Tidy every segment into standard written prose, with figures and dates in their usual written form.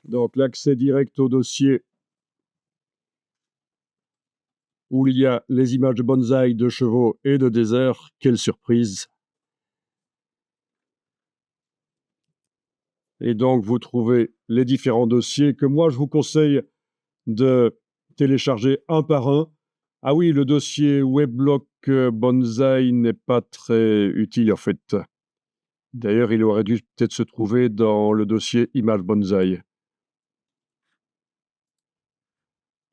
Donc l'accès direct au dossier où il y a les images de bonsaï, de chevaux et de désert. Quelle surprise! Et donc vous trouvez les différents dossiers que moi je vous conseille de télécharger un par un. Ah oui, le dossier Weblog Bonsaï n'est pas très utile en fait. D'ailleurs, il aurait dû peut-être se trouver dans le dossier Image Bonsaï.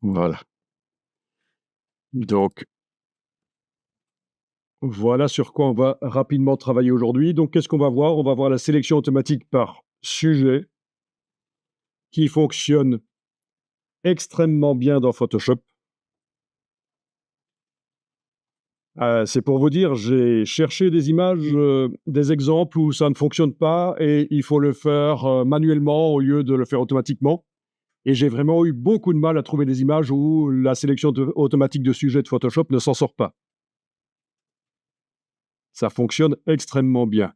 Voilà. Donc, voilà sur quoi on va rapidement travailler aujourd'hui. Donc, qu'est-ce qu'on va voir? On va voir la sélection automatique par sujet qui fonctionne extrêmement bien dans Photoshop. C'est pour vous dire, j'ai cherché des images, des exemples où ça ne fonctionne pas et il faut le faire manuellement au lieu de le faire automatiquement. Et j'ai vraiment eu beaucoup de mal à trouver des images où la sélection automatique de sujet de Photoshop ne s'en sort pas. Ça fonctionne extrêmement bien.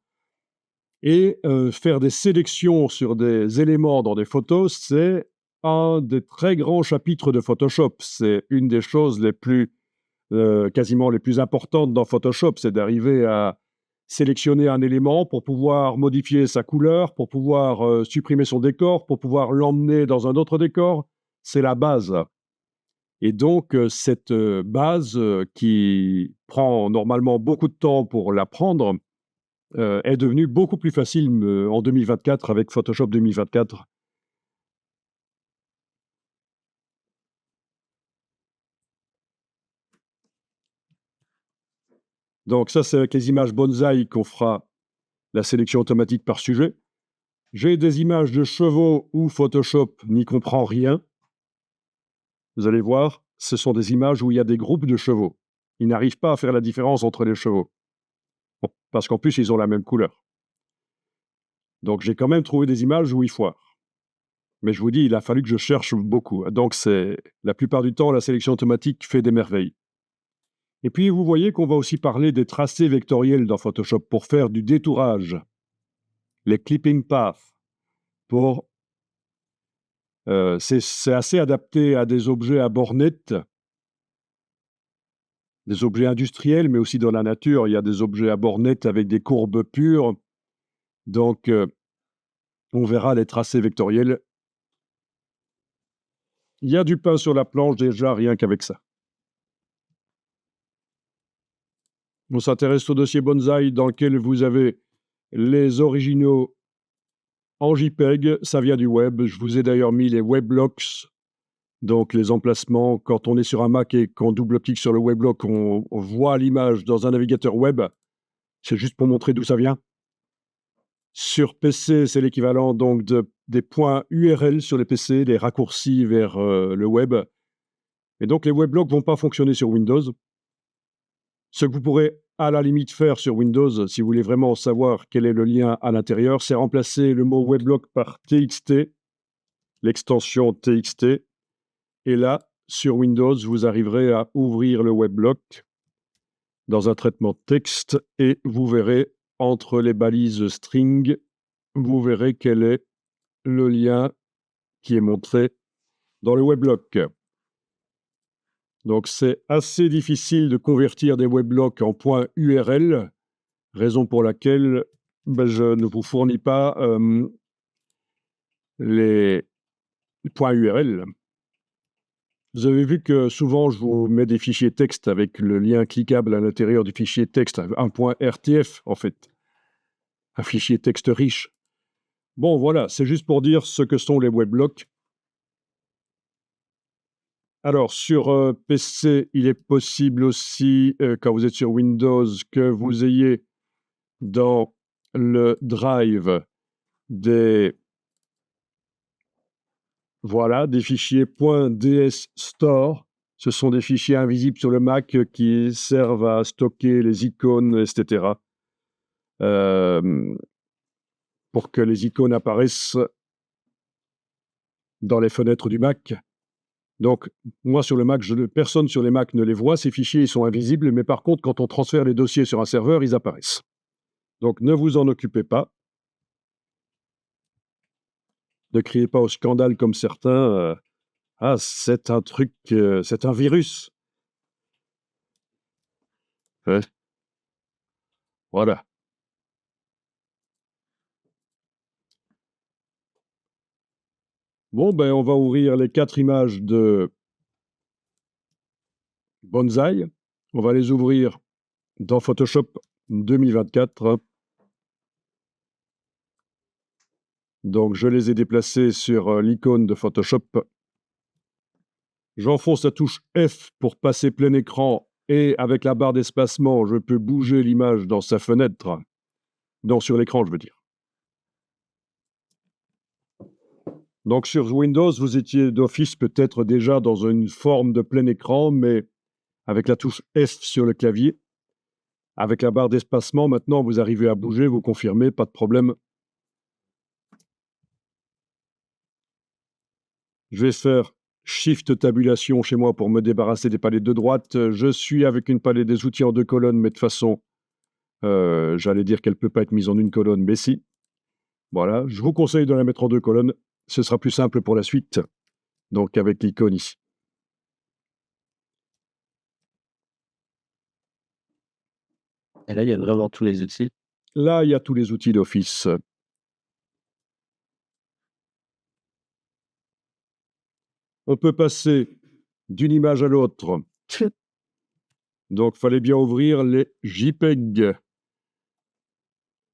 Et faire des sélections sur des éléments dans des photos, c'est un des très grands chapitres de Photoshop. C'est une des choses les plus quasiment les plus importantes dans Photoshop, c'est d'arriver à sélectionner un élément pour pouvoir modifier sa couleur, pour pouvoir supprimer son décor, pour pouvoir l'emmener dans un autre décor. C'est la base. Et donc, cette base qui prend normalement beaucoup de temps pour l'apprendre est devenue beaucoup plus facile en 2024 avec Photoshop 2024. Donc ça, c'est avec les images bonsaï qu'on fera la sélection automatique par sujet. J'ai des images de chevaux où Photoshop n'y comprend rien. Vous allez voir, ce sont des images où il y a des groupes de chevaux. Il n'arrive pas à faire la différence entre les chevaux. Bon, parce qu'en plus, ils ont la même couleur. Donc j'ai quand même trouvé des images où il foire. Mais je vous dis, il a fallu que je cherche beaucoup. Donc la plupart du temps, la sélection automatique fait des merveilles. Et puis vous voyez qu'on va aussi parler des tracés vectoriels dans Photoshop pour faire du détourage. Les clipping paths pour c'est assez adapté à des objets à bornettes, des objets industriels, mais aussi dans la nature. Il y a des objets à bornettes avec des courbes pures. Donc, on verra les tracés vectoriels. Il y a du pain sur la planche déjà, rien qu'avec ça. On s'intéresse au dossier Bonsaï dans lequel vous avez les originaux en JPEG. Ça vient du web. Je vous ai d'ailleurs mis les weblocks. Donc, les emplacements, quand on est sur un Mac et qu'on double-clique sur le weblog, on voit l'image dans un navigateur web. C'est juste pour montrer d'où ça vient. Sur PC, c'est l'équivalent donc des points URL sur les PC, des raccourcis vers le web. Et donc, les weblogs ne vont pas fonctionner sur Windows. Ce que vous pourrez à la limite faire sur Windows, si vous voulez vraiment savoir quel est le lien à l'intérieur, c'est remplacer le mot weblog par TXT, l'extension TXT. Et là, sur Windows, vous arriverez à ouvrir le weblog dans un traitement de texte et vous verrez entre les balises string, vous verrez quel est le lien qui est montré dans le weblog. Donc c'est assez difficile de convertir des weblogs en points URL, raison pour laquelle je ne vous fournis pas les points URL. Vous avez vu que souvent je vous mets des fichiers texte avec le lien cliquable à l'intérieur du fichier texte, un point RTF en fait, un fichier texte riche. Bon voilà, c'est juste pour dire ce que sont les weblogs. Alors, sur PC, il est possible aussi, quand vous êtes sur Windows, que vous ayez dans le drive des fichiers .dsstore. Ce sont des fichiers invisibles sur le Mac qui servent à stocker les icônes, etc. Pour que les icônes apparaissent dans les fenêtres du Mac. Donc, moi, sur le Mac, personne sur les Mac ne les voit. Ces fichiers, ils sont invisibles. Mais par contre, quand on transfère les dossiers sur un serveur, ils apparaissent. Donc, ne vous en occupez pas. Ne criez pas au scandale comme certains. Ah, c'est un truc, c'est un virus. Ouais, voilà. Bon, ben, on va ouvrir les 4 images de bonsaï. On va les ouvrir dans Photoshop 2024. Donc, je les ai déplacés sur l'icône de Photoshop. J'enfonce la touche F pour passer plein écran et avec la barre d'espacement, je peux bouger l'image dans sa fenêtre. Donc, sur l'écran, je veux dire. Donc, sur Windows, vous étiez d'office peut-être déjà dans une forme de plein écran, mais avec la touche F sur le clavier, avec la barre d'espacement, maintenant, vous arrivez à bouger, vous confirmez, pas de problème. Je vais faire Shift tabulation chez moi pour me débarrasser des palettes de droite. Je suis avec une palette des outils en 2 colonnes, mais de toute façon, j'allais dire qu'elle ne peut pas être mise en une colonne, mais si. Voilà, je vous conseille de la mettre en 2 colonnes. Ce sera plus simple pour la suite. Donc, avec l'icône ici. Et là, il y a vraiment tous les outils. Là, il y a tous les outils d'Office. On peut passer d'une image à l'autre. Donc, il fallait bien ouvrir les JPEG.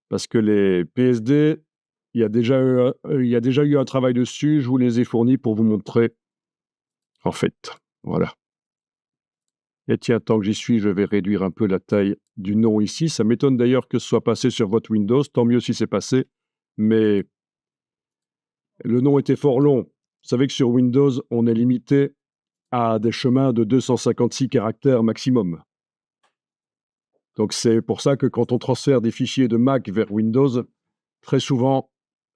Parce que les PSD, il y a déjà eu un travail dessus. Je vous les ai fournis pour vous montrer. En fait, voilà. Et tiens, tant que j'y suis, je vais réduire un peu la taille du nom ici. Ça m'étonne d'ailleurs que ce soit passé sur votre Windows. Tant mieux si c'est passé. Mais le nom était fort long. Vous savez que sur Windows, on est limité à des chemins de 256 caractères maximum. Donc c'est pour ça que quand on transfère des fichiers de Mac vers Windows, très souvent,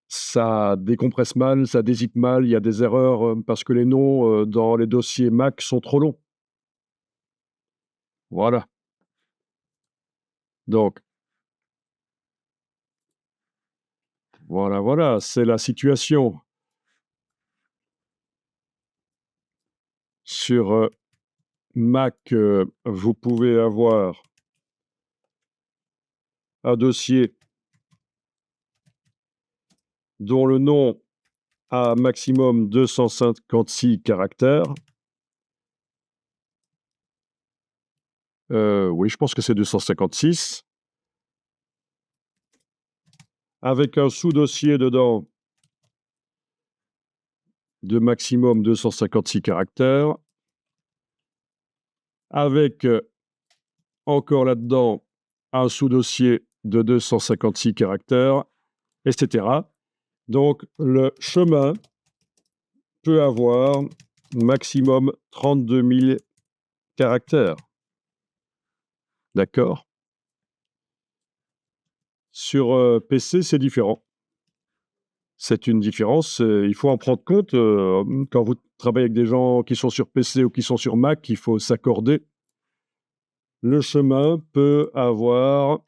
ça décompresse mal, ça dézippe mal, il y a des erreurs parce que les noms dans les dossiers Mac sont trop longs. Voilà. Donc, voilà, c'est la situation. Sur Mac, vous pouvez avoir un dossier dont le nom a maximum 256 caractères. Oui, je pense que c'est 256. Avec un sous-dossier dedans de maximum 256 caractères. Avec encore là-dedans un sous-dossier de 256 caractères, etc. Donc, le chemin peut avoir maximum 32 000 caractères. D'accord? Sur PC, c'est différent. C'est une différence, il faut en prendre compte. Quand vous travaillez avec des gens qui sont sur PC ou qui sont sur Mac, il faut s'accorder. Le chemin peut avoir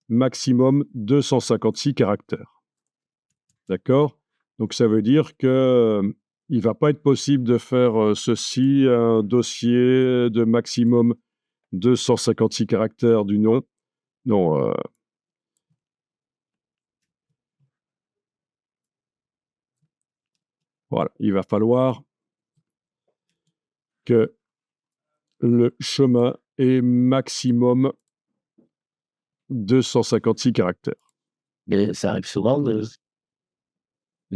maximum 256 caractères. D'accord? Donc ça veut dire que il va pas être possible de faire ceci, un dossier de maximum 256 caractères du nom. Non, voilà, il va falloir que le chemin ait maximum 256 caractères. Et ça arrive souvent de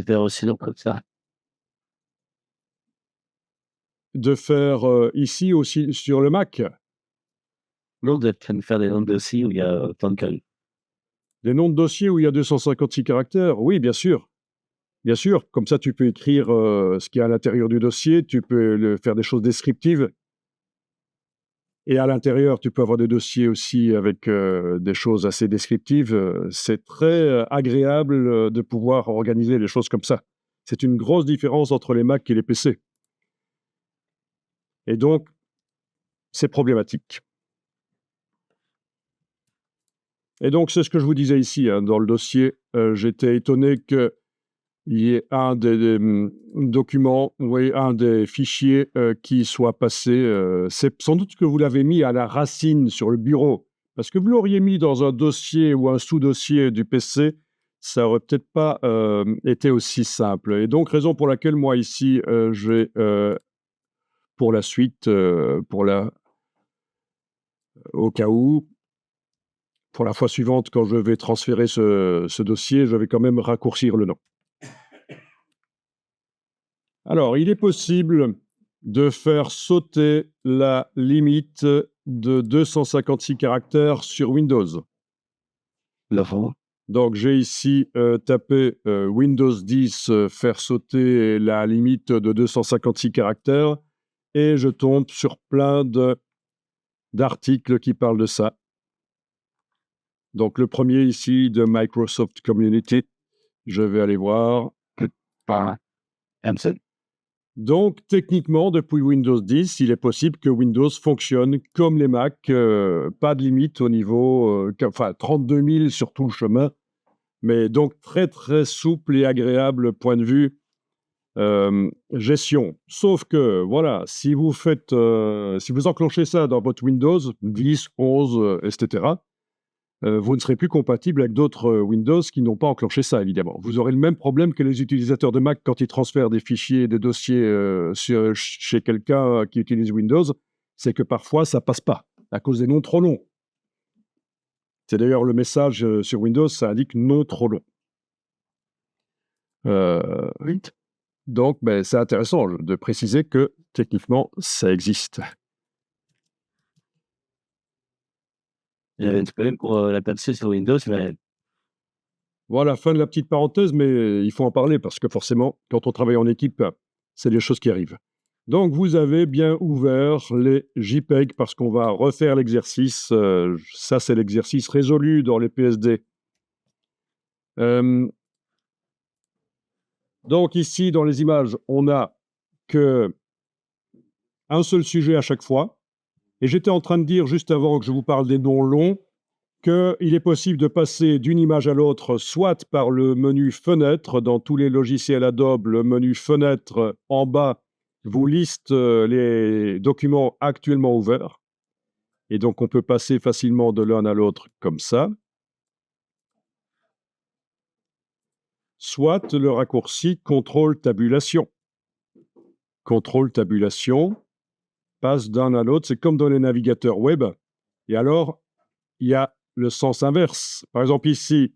faire aussi long comme ça. De faire ici aussi sur le Mac, Non, de faire des noms de dossiers où il y a autant de calculs. des noms de dossiers où il y a 256 caractères. Oui, bien sûr. Bien sûr, comme ça tu peux écrire ce qu'il y a à l'intérieur du dossier, tu peux faire des choses descriptives. Et à l'intérieur, tu peux avoir des dossiers aussi avec des choses assez descriptives. C'est très agréable de pouvoir organiser les choses comme ça. C'est une grosse différence entre les Mac et les PC. Et donc, c'est problématique. Et donc, c'est ce que je vous disais ici, hein, dans le dossier. J'étais étonné que il y ait un des documents, oui, un des fichiers qui soit passé. C'est sans doute que vous l'avez mis à la racine sur le bureau, parce que vous l'auriez mis dans un dossier ou un sous-dossier du PC, ça aurait peut-être pas été aussi simple. Et donc, raison pour laquelle moi ici, je vais pour la suite, au cas où, pour la fois suivante, quand je vais transférer ce dossier, je vais quand même raccourcir le nom. Alors, il est possible de faire sauter la limite de 256 caractères sur Windows. L'avant. Donc, j'ai ici tapé Windows 10, faire sauter la limite de 256 caractères, et je tombe sur plein d'articles qui parlent de ça. Donc, le premier ici de Microsoft Community, je vais aller voir. Par Hansen. Donc, techniquement, depuis Windows 10, il est possible que Windows fonctionne comme les Mac, pas de limite au niveau, enfin 32 000 sur tout le chemin, mais donc très très souple et agréable point de vue gestion. Sauf que, voilà, si vous enclenchez ça dans votre Windows 10, 11, etc., vous ne serez plus compatible avec d'autres Windows qui n'ont pas enclenché ça, évidemment. Vous aurez le même problème que les utilisateurs de Mac quand ils transfèrent des fichiers et des dossiers chez quelqu'un qui utilise Windows, c'est que parfois ça passe pas, à cause des noms trop longs. C'est d'ailleurs le message sur Windows, ça indique non trop long. Oui. Donc, c'est intéressant de préciser que techniquement, ça existe. J'avais un problème pour l'aperçu sur Windows, mais Voilà, fin de la petite parenthèse, mais il faut en parler parce que forcément, quand on travaille en équipe, c'est des choses qui arrivent. Donc, vous avez bien ouvert les JPEG parce qu'on va refaire l'exercice. Ça, c'est l'exercice résolu dans les PSD. Donc, ici, dans les images, on n'a qu'un seul sujet à chaque fois. Et j'étais en train de dire, juste avant que je vous parle des noms longs, qu'il est possible de passer d'une image à l'autre, soit par le menu Fenêtre. Dans tous les logiciels Adobe, le menu Fenêtre en bas vous liste les documents actuellement ouverts. Et donc, on peut passer facilement de l'un à l'autre comme ça. Soit le raccourci Contrôle Tabulation. Contrôle Tabulation passe d'un à l'autre. C'est comme dans les navigateurs web. Et alors, il y a le sens inverse. Par exemple, ici,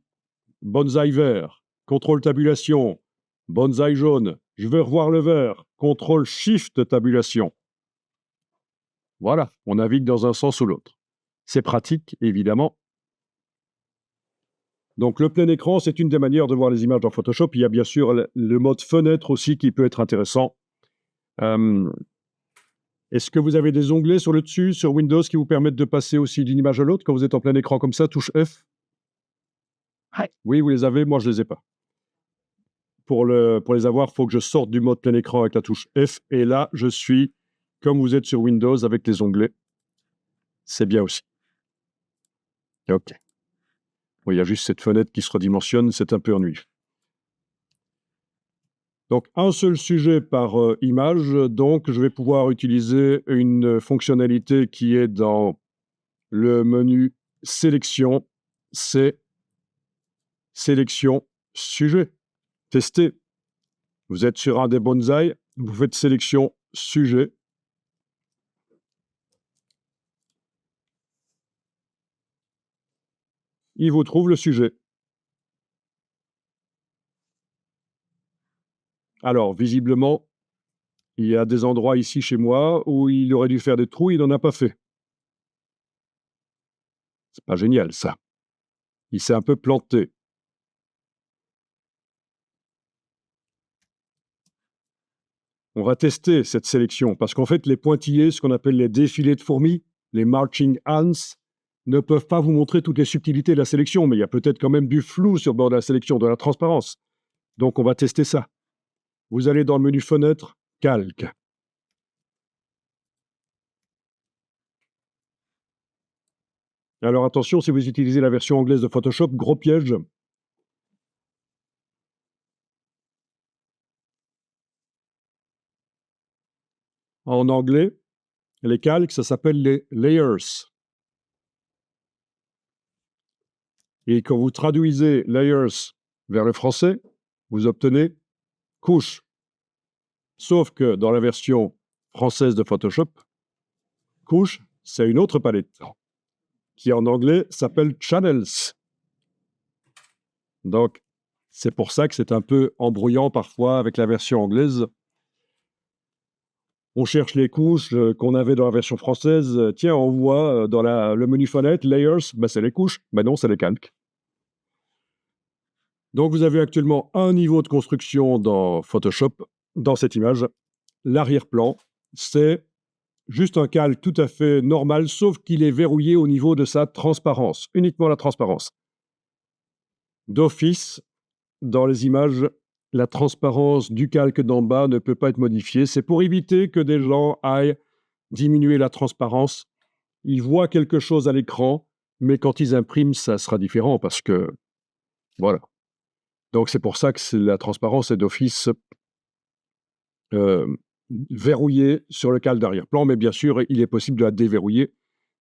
Bonsaï vert, contrôle tabulation, bonsaï jaune, je veux revoir le vert, contrôle shift tabulation. Voilà, on navigue dans un sens ou l'autre. C'est pratique, évidemment. Donc le plein écran, c'est une des manières de voir les images dans Photoshop. Il y a bien sûr le mode fenêtre aussi qui peut être intéressant. Est-ce que vous avez des onglets sur le dessus, sur Windows, qui vous permettent de passer aussi d'une image à l'autre quand vous êtes en plein écran comme ça, touche F? Oui, vous les avez, moi je ne les ai pas. Pour les avoir, il faut que je sorte du mode plein écran avec la touche F. Et là, je suis, comme vous êtes sur Windows, avec les onglets. C'est bien aussi. OK. Bon, il y a juste cette fenêtre qui se redimensionne, c'est un peu ennuyeux. Donc, un seul sujet par image. Donc, je vais pouvoir utiliser une fonctionnalité qui est dans le menu Sélection. C'est Sélection Sujet. Tester. Vous êtes sur un des bonsaïs, vous faites Sélection Sujet. Il vous trouve le sujet. Alors, visiblement, il y a des endroits ici chez moi où il aurait dû faire des trous, il n'en a pas fait. C'est pas génial, ça. Il s'est un peu planté. On va tester cette sélection parce qu'en fait, les pointillés, ce qu'on appelle les défilés de fourmis, les marching ants, ne peuvent pas vous montrer toutes les subtilités de la sélection, mais il y a peut-être quand même du flou sur le bord de la sélection, de la transparence. Donc, on va tester ça. Vous allez dans le menu Fenêtre, Calque. Alors attention, si vous utilisez la version anglaise de Photoshop, gros piège. en anglais, les calques, ça s'appelle les layers. Et quand vous traduisez layers vers le français, vous obtenez couche. Sauf que dans la version française de Photoshop, couche, c'est une autre palette qui en anglais s'appelle channels. Donc, c'est pour ça que c'est un peu embrouillant parfois avec la version anglaise. On cherche les couches qu'on avait dans la version française. Tiens, on voit dans le menu fenêtre, layers, ben c'est les couches. Ben non, c'est les calques. Donc, vous avez actuellement un niveau de construction dans Photoshop, dans cette image. L'arrière-plan, c'est juste un calque tout à fait normal, sauf qu'il est verrouillé au niveau de sa transparence, uniquement la transparence. D'office, dans les images, la transparence du calque d'en bas ne peut pas être modifiée. C'est pour éviter que des gens aillent diminuer la transparence. Ils voient quelque chose à l'écran, mais quand ils impriment, ça sera différent parce que, voilà. Donc c'est pour ça que la transparence est d'office verrouillée sur le calque d'arrière-plan, mais bien sûr, il est possible de la déverrouiller.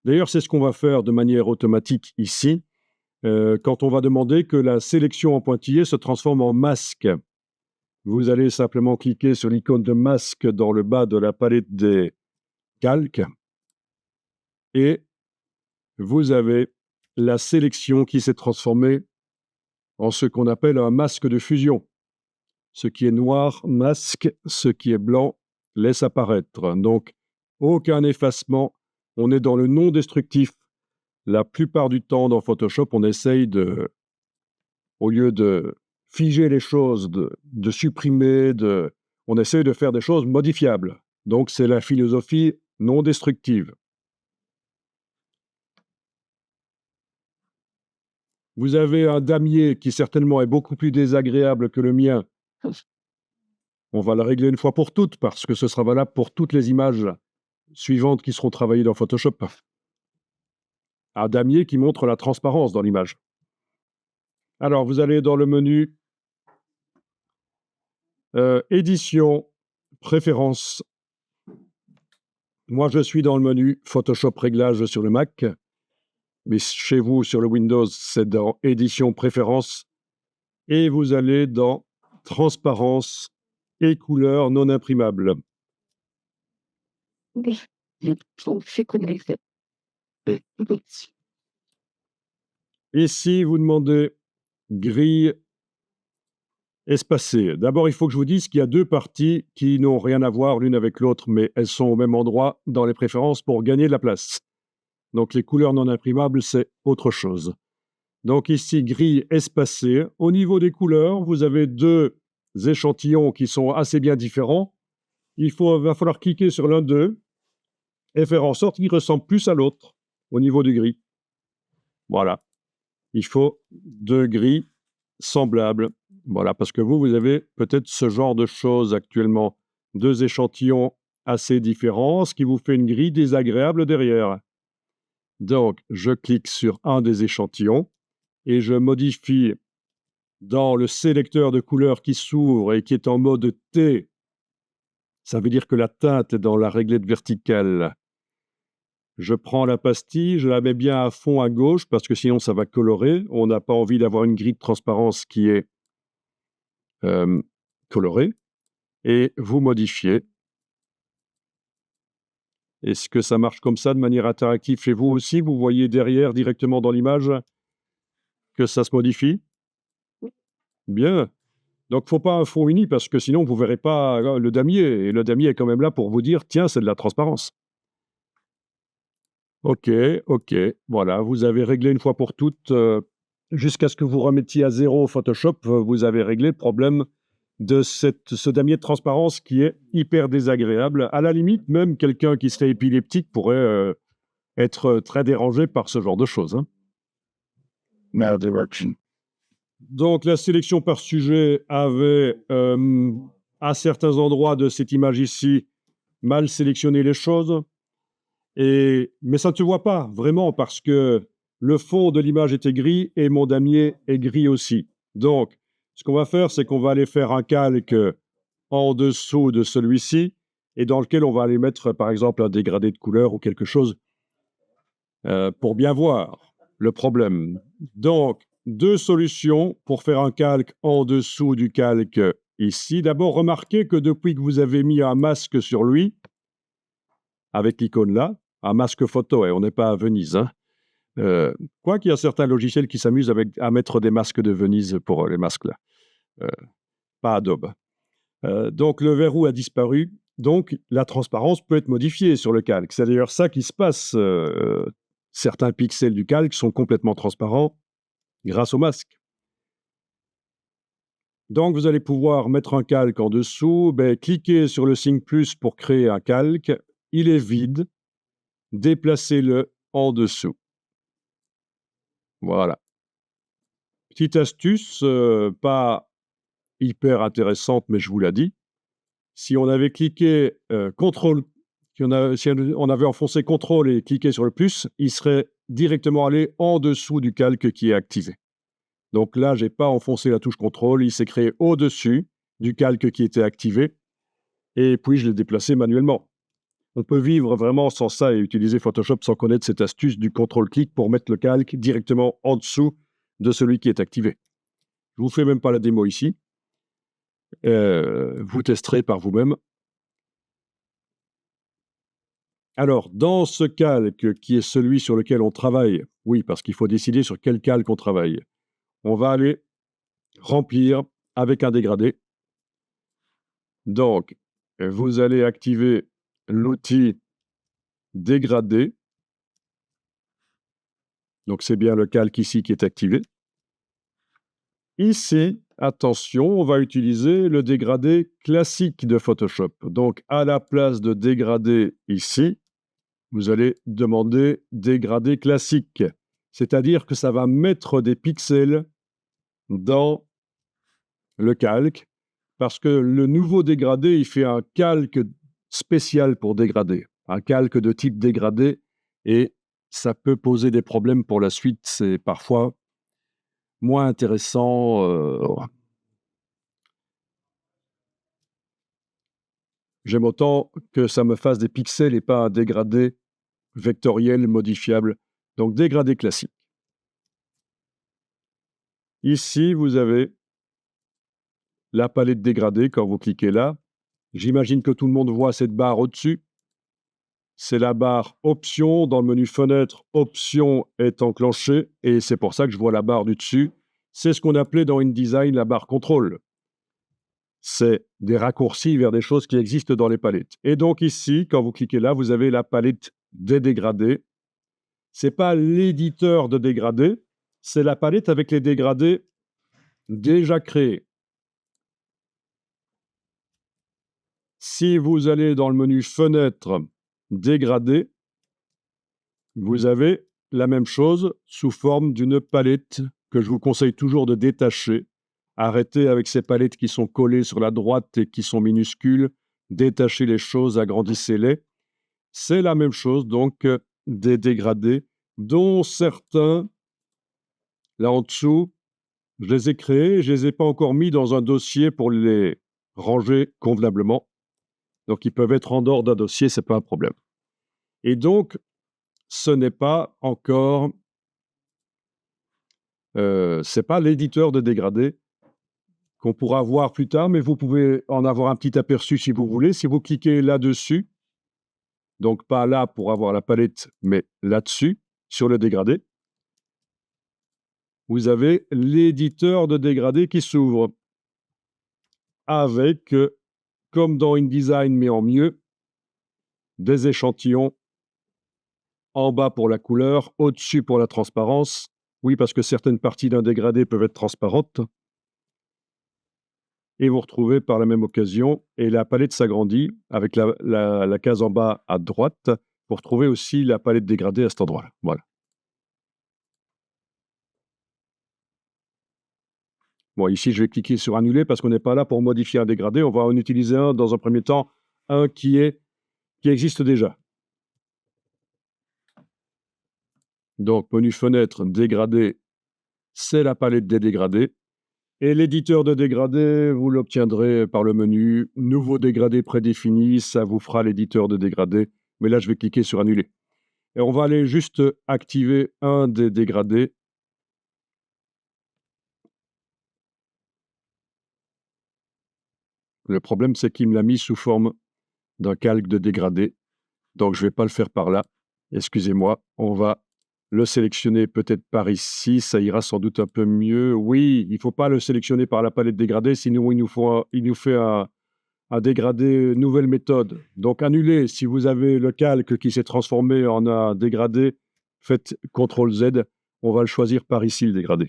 D'ailleurs, c'est ce qu'on va faire de manière automatique ici, quand on va demander que la sélection en pointillé se transforme en masque. Vous allez simplement cliquer sur l'icône de masque dans le bas de la palette des calques et vous avez la sélection qui s'est transformée en ce qu'on appelle un masque de fusion. Ce qui est noir masque, ce qui est blanc laisse apparaître. Donc, aucun effacement. On est dans le non destructif. La plupart du temps, dans Photoshop, on essaye au lieu de figer les choses, de supprimer, on essaye de faire des choses modifiables. Donc, c'est la philosophie non destructive. Vous avez un damier qui certainement est beaucoup plus désagréable que le mien. On va le régler une fois pour toutes parce que ce sera valable pour toutes les images suivantes qui seront travaillées dans Photoshop. Un damier qui montre la transparence dans l'image. Alors, vous allez dans le menu Édition, Préférences. Moi, je suis dans le menu Photoshop Réglages sur le Mac. Mais chez vous, sur le Windows, c'est dans Édition, Préférences. Et vous allez dans Transparence et couleurs non imprimables. Ici, vous demandez grille espacée. D'abord, il faut que je vous dise qu'il y a deux parties qui n'ont rien à voir l'une avec l'autre, mais elles sont au même endroit dans les préférences pour gagner de la place. Donc, les couleurs non imprimables, c'est autre chose. Donc ici, grille espacée. Au niveau des couleurs, vous avez deux échantillons qui sont assez bien différents. Va falloir cliquer sur l'un d'eux et faire en sorte qu'il ressemble plus à l'autre au niveau du gris. Voilà. Il faut deux grilles semblables. Voilà, parce que vous avez peut-être ce genre de choses actuellement. Deux échantillons assez différents, ce qui vous fait une grille désagréable derrière. Donc, je clique sur un des échantillons et je modifie dans le sélecteur de couleurs qui s'ouvre et qui est en mode T. Ça veut dire que la teinte est dans la réglette verticale. Je prends la pastille, je la mets bien à fond à gauche parce que sinon ça va colorer. On n'a pas envie d'avoir une grille de transparence qui est colorée. Et vous modifiez. Est-ce que ça marche comme ça de manière interactive chez vous aussi? Vous voyez derrière, directement dans l'image, que ça se modifie? Bien. Donc, il ne faut pas un fond uni parce que sinon, vous ne verrez pas le damier. Et le damier est quand même là pour vous dire, tiens, c'est de la transparence. OK. Voilà, vous avez réglé une fois pour toutes, jusqu'à ce que vous remettiez à zéro Photoshop, vous avez réglé le problème de ce damier de transparence qui est hyper désagréable. À la limite, même quelqu'un qui serait épileptique pourrait être très dérangé par ce genre de choses. Hein. Donc, la sélection par sujet avait, à certains endroits de cette image ici, mal sélectionné les choses. Mais ça ne se voit pas vraiment parce que le fond de l'image était gris et mon damier est gris aussi. Donc, ce qu'on va faire, c'est qu'on va aller faire un calque en dessous de celui-ci et dans lequel on va aller mettre, par exemple, un dégradé de couleur ou quelque chose pour bien voir le problème. Donc, deux solutions pour faire un calque en dessous du calque ici. D'abord, remarquez que depuis que vous avez mis un masque sur lui, avec l'icône là, un masque photo, et on n'est pas à Venise, hein. Quoiqu'il y a certains logiciels qui s'amusent à mettre des masques de Venise pour les masques là, pas Adobe. Donc le verrou a disparu, donc la transparence peut être modifiée sur le calque. C'est d'ailleurs ça qui se passe. Certains pixels du calque sont complètement transparents grâce au masque. Donc vous allez pouvoir mettre un calque en dessous, cliquez sur le signe plus pour créer un calque, il est vide, déplacez-le en dessous. Voilà. Petite astuce, pas hyper intéressante, mais je vous l'ai dit. Si on avait cliqué CTRL, si on avait enfoncé CTRL et cliqué sur le plus, il serait directement allé en dessous du calque qui est activé. Donc là, je n'ai pas enfoncé la touche CTRL, il s'est créé au-dessus du calque qui était activé, et puis je l'ai déplacé manuellement. On peut vivre vraiment sans ça et utiliser Photoshop sans connaître cette astuce du CTRL-clic pour mettre le calque directement en dessous de celui qui est activé. Je ne vous fais même pas la démo ici. Vous testerez par vous-même. Alors, dans ce calque qui est celui sur lequel on travaille, oui, parce qu'il faut décider sur quel calque on travaille, on va aller remplir avec un dégradé. Donc, vous allez activer l'outil dégradé. Donc, c'est bien le calque ici qui est activé. Ici, attention, on va utiliser le dégradé classique de Photoshop. Donc, à la place de dégradé ici, vous allez demander dégradé classique. C'est-à-dire que ça va mettre des pixels dans le calque, parce que le nouveau dégradé, il fait un calque spécial pour dégradé, un calque de type dégradé, et ça peut poser des problèmes pour la suite. C'est parfois moins intéressant. J'aime autant que ça me fasse des pixels et pas un dégradé vectoriel modifiable. Donc, dégradé classique. Ici, vous avez la palette dégradée quand vous cliquez là. J'imagine que tout le monde voit cette barre au-dessus. C'est la barre Options. Dans le menu Fenêtre, Options est enclenchée et c'est pour ça que je vois la barre du dessus. C'est ce qu'on appelait dans InDesign la barre Contrôle. C'est des raccourcis vers des choses qui existent dans les palettes. Et donc ici, quand vous cliquez là, vous avez la palette des dégradés. Ce n'est pas l'éditeur de dégradés, c'est la palette avec les dégradés déjà créés. Si vous allez dans le menu Fenêtre, Dégradés, vous avez la même chose sous forme d'une palette que je vous conseille toujours de détacher. Arrêtez avec ces palettes qui sont collées sur la droite et qui sont minuscules. Détachez les choses, agrandissez-les. C'est la même chose, donc, des dégradés, dont certains, là en dessous, je les ai créés, je ne les ai pas encore mis dans un dossier pour les ranger convenablement. Donc, ils peuvent être en dehors d'un dossier, ce n'est pas un problème. Et donc, ce n'est pas encore, c'est pas l'éditeur de dégradés qu'on pourra voir plus tard, mais vous pouvez en avoir un petit aperçu si vous voulez. Si vous cliquez là-dessus, donc pas là pour avoir la palette, mais là-dessus, sur le dégradé, vous avez l'éditeur de dégradés qui s'ouvre avec, comme dans InDesign, mais en mieux, des échantillons en bas pour la couleur, au-dessus pour la transparence. Oui, parce que certaines parties d'un dégradé peuvent être transparentes. Et vous retrouvez par la même occasion, et la palette s'agrandit avec la case en bas à droite, pour retrouver aussi la palette dégradée à cet endroit-là. Voilà. Bon, ici, je vais cliquer sur annuler parce qu'on n'est pas là pour modifier un dégradé. On va en utiliser un, dans un premier temps, un qui existe déjà. Donc, menu fenêtre, dégradé, c'est la palette des dégradés. Et l'éditeur de dégradés, vous l'obtiendrez par le menu Nouveau dégradé prédéfini, ça vous fera l'éditeur de dégradés. Mais là, je vais cliquer sur Annuler. Et on va aller juste activer un des dégradés. Le problème, c'est qu'il me l'a mis sous forme d'un calque de dégradé. Donc, je ne vais pas le faire par là. Excusez-moi, on va le sélectionner peut-être par ici. Ça ira sans doute un peu mieux. Oui, il ne faut pas le sélectionner par la palette dégradée, sinon il nous fait un dégradé nouvelle méthode. Donc, annuler. Si vous avez le calque qui s'est transformé en un dégradé, faites CTRL-Z. On va le choisir par ici, le dégradé.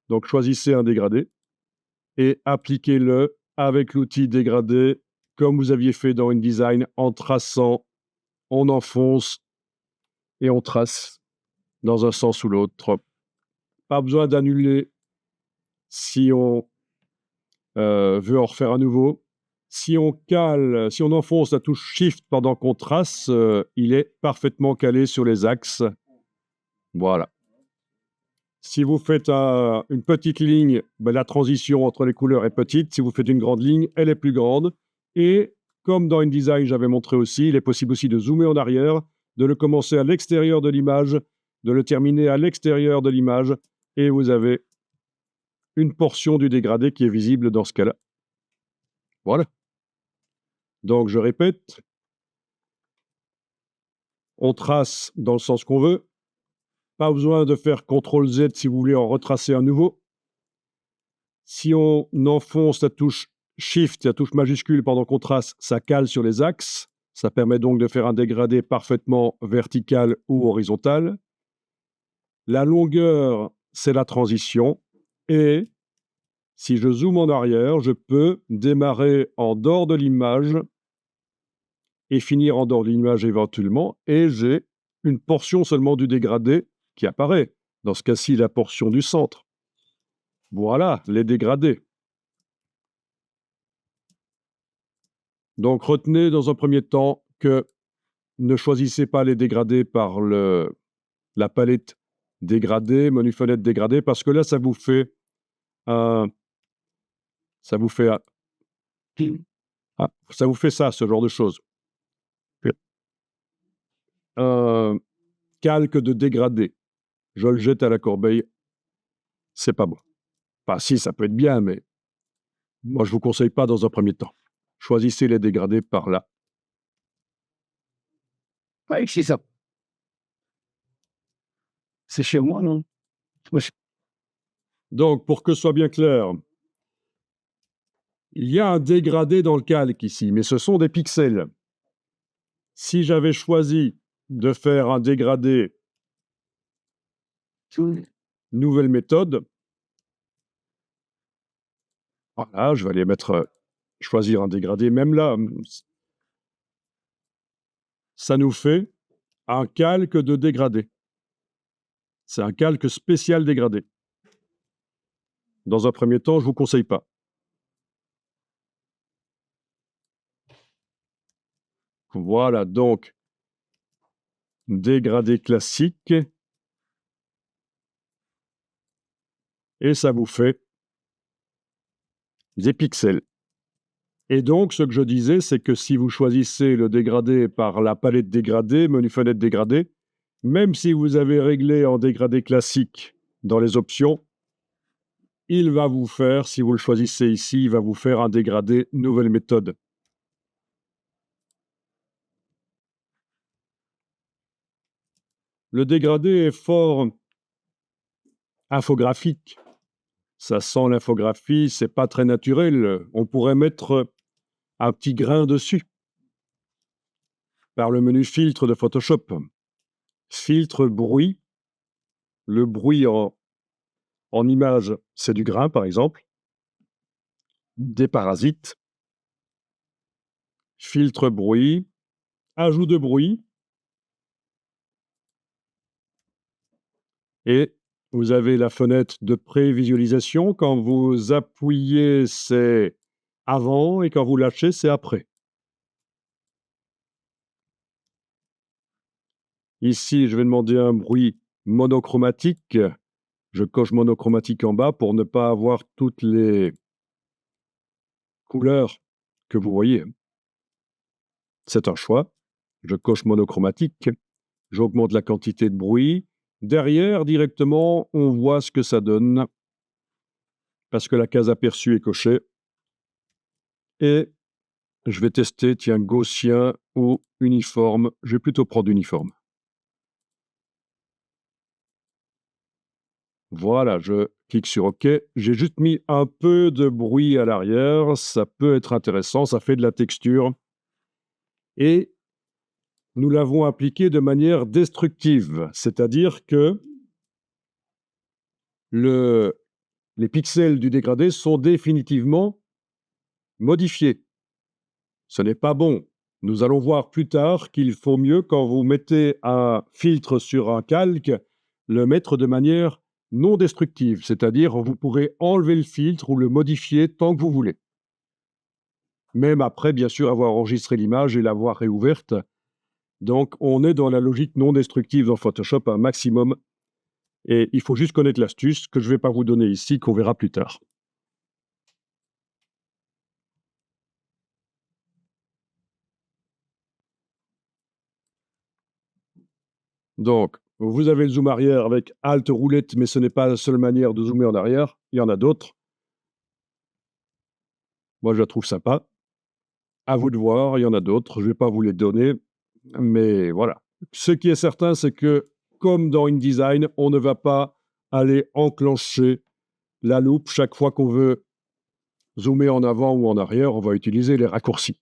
Donc, choisissez un dégradé et appliquez-le avec l'outil dégradé comme vous aviez fait dans InDesign en traçant, on enfonce et on trace dans un sens ou l'autre. Pas besoin d'annuler si on veut en refaire à nouveau. Si on cale, si on enfonce la touche Shift pendant qu'on trace, il est parfaitement calé sur les axes. Voilà. Si vous faites une petite ligne, ben, la transition entre les couleurs est petite. Si vous faites une grande ligne, elle est plus grande. Et comme dans InDesign, j'avais montré aussi, il est possible aussi de zoomer en arrière, de le commencer à l'extérieur de l'image, de le terminer à l'extérieur de l'image, et vous avez une portion du dégradé qui est visible dans ce cas-là. Voilà. Donc, je répète, on trace dans le sens qu'on veut. Pas besoin de faire CTRL-Z si vous voulez en retracer un nouveau. Si on enfonce la touche Shift, la touche majuscule pendant qu'on trace, ça cale sur les axes. Ça permet donc de faire un dégradé parfaitement vertical ou horizontal. La longueur, c'est la transition. Et si je zoome en arrière, je peux démarrer en dehors de l'image et finir en dehors de l'image éventuellement. Et j'ai une portion seulement du dégradé qui apparaît. Dans ce cas-ci, la portion du centre. Voilà, les dégradés. Donc, retenez dans un premier temps que ne choisissez pas les dégradés par la palette dégradée, menu fenêtre dégradé, parce que là, ça vous fait ça vous fait ça vous fait ça, ce genre de choses. Un calque de dégradé. Je le jette à la corbeille. C'est pas bon. Enfin, si, ça peut être bien, mais moi, je vous conseille pas dans un premier temps. Choisissez les dégradés par là. Ouais, c'est ça. C'est chez moi, non? Donc, pour que ce soit bien clair, il y a un dégradé dans le calque ici, mais ce sont des pixels. Si j'avais choisi de faire un dégradé nouvelle méthode, voilà, je vais aller mettre, choisir un dégradé, même là, ça nous fait un calque de dégradé. C'est un calque spécial dégradé. Dans un premier temps, je ne vous conseille pas. Voilà, donc, dégradé classique. Et ça vous fait des pixels. Et donc, ce que je disais, c'est que si vous choisissez le dégradé par la palette dégradé, menu fenêtre dégradé, même si vous avez réglé en dégradé classique dans les options, il va vous faire, si vous le choisissez ici, il va vous faire un dégradé nouvelle méthode. Le dégradé est fort infographique. Ça sent l'infographie, c'est pas très naturel. On pourrait mettre un petit grain dessus par le menu filtre de Photoshop. Filtre bruit. Le bruit en image, c'est du grain, par exemple. Des parasites. Filtre bruit. Ajout de bruit. Et vous avez la fenêtre de prévisualisation. Quand vous appuyez, c'est avant, et quand vous lâchez, c'est après. Ici, je vais demander un bruit monochromatique. Je coche monochromatique en bas pour ne pas avoir toutes les couleurs que vous voyez. C'est un choix. Je coche monochromatique. J'augmente la quantité de bruit. Derrière, directement, on voit ce que ça donne parce que la case aperçue est cochée. Et je vais tester, tiens, gaussien ou uniforme. Je vais plutôt prendre uniforme. Voilà, je clique sur OK. J'ai juste mis un peu de bruit à l'arrière. Ça peut être intéressant, ça fait de la texture. Et nous l'avons appliqué de manière destructive, c'est-à-dire que les pixels du dégradé sont définitivement modifiés. Ce n'est pas bon. Nous allons voir plus tard qu'il faut mieux, quand vous mettez un filtre sur un calque, le mettre de manière non destructive, c'est-à-dire vous pourrez enlever le filtre ou le modifier tant que vous voulez. Même après, bien sûr, avoir enregistré l'image et l'avoir réouverte. Donc, on est dans la logique non destructive dans Photoshop un maximum. Et il faut juste connaître l'astuce que je ne vais pas vous donner ici, qu'on verra plus tard. Donc, vous avez le zoom arrière avec Alt roulette, mais ce n'est pas la seule manière de zoomer en arrière. Il y en a d'autres. Moi, je la trouve sympa. À vous de voir, il y en a d'autres. Je ne vais pas vous les donner, mais voilà. Ce qui est certain, c'est que, comme dans InDesign, on ne va pas aller enclencher la loupe chaque fois qu'on veut zoomer en avant ou en arrière. On va utiliser les raccourcis.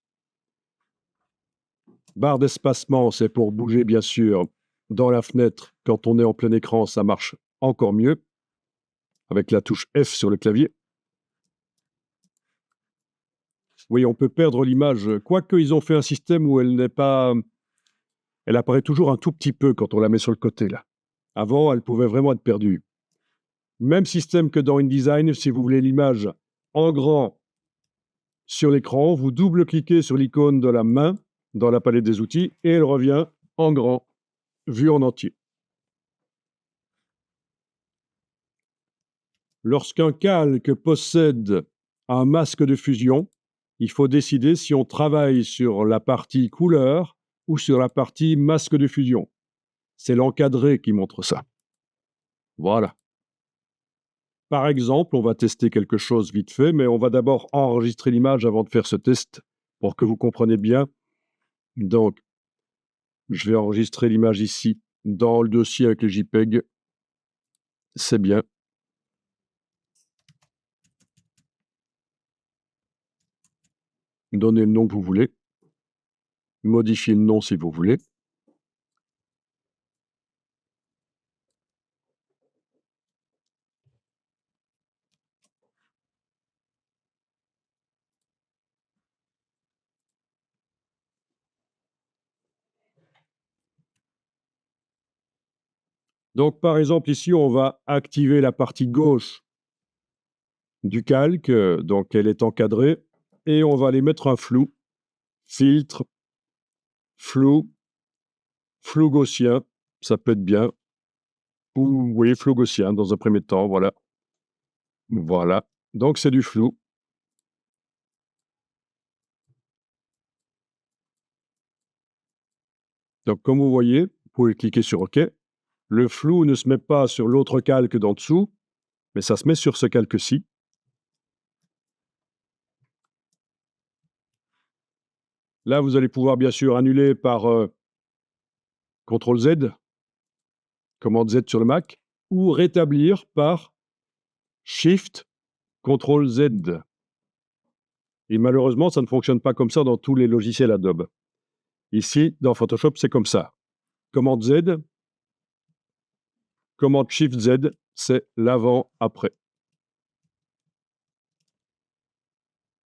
Barre d'espacement, c'est pour bouger, bien sûr, dans la fenêtre. Quand on est en plein écran, ça marche encore mieux, avec la touche F sur le clavier. Oui, on peut perdre l'image, quoique ils ont fait un système où elle apparaît toujours un tout petit peu quand on la met sur le côté, là. Avant, elle pouvait vraiment être perdue. Même système que dans InDesign, si vous voulez l'image en grand sur l'écran, vous double-cliquez sur l'icône de la main dans la palette des outils et elle revient en grand, vue en entier. Lorsqu'un calque possède un masque de fusion, il faut décider si on travaille sur la partie couleur ou sur la partie masque de fusion. C'est l'encadré qui montre ça. Voilà. Par exemple, on va tester quelque chose vite fait, mais on va d'abord enregistrer l'image avant de faire ce test pour que vous compreniez bien. Donc, je vais enregistrer l'image ici dans le dossier avec le JPEG. C'est bien. Donnez le nom que vous voulez. Modifiez le nom si vous voulez. Donc, par exemple, ici, on va activer la partie gauche du calque. Donc, elle est encadrée. Et on va aller mettre un flou. Filtre, flou, flou gaussien. Ça peut être bien. Ou, oui, flou gaussien dans un premier temps. Voilà. Voilà. Donc, c'est du flou. Donc, comme vous voyez, vous pouvez cliquer sur OK. Le flou ne se met pas sur l'autre calque d'en dessous, mais ça se met sur ce calque-ci. Là, vous allez pouvoir bien sûr annuler par CTRL-Z, commande Z sur le Mac, ou rétablir par Shift-CTRL-Z. Et malheureusement, ça ne fonctionne pas comme ça dans tous les logiciels Adobe. Ici, dans Photoshop, c'est comme ça. Commande Z, commande Shift-Z, c'est l'avant-après.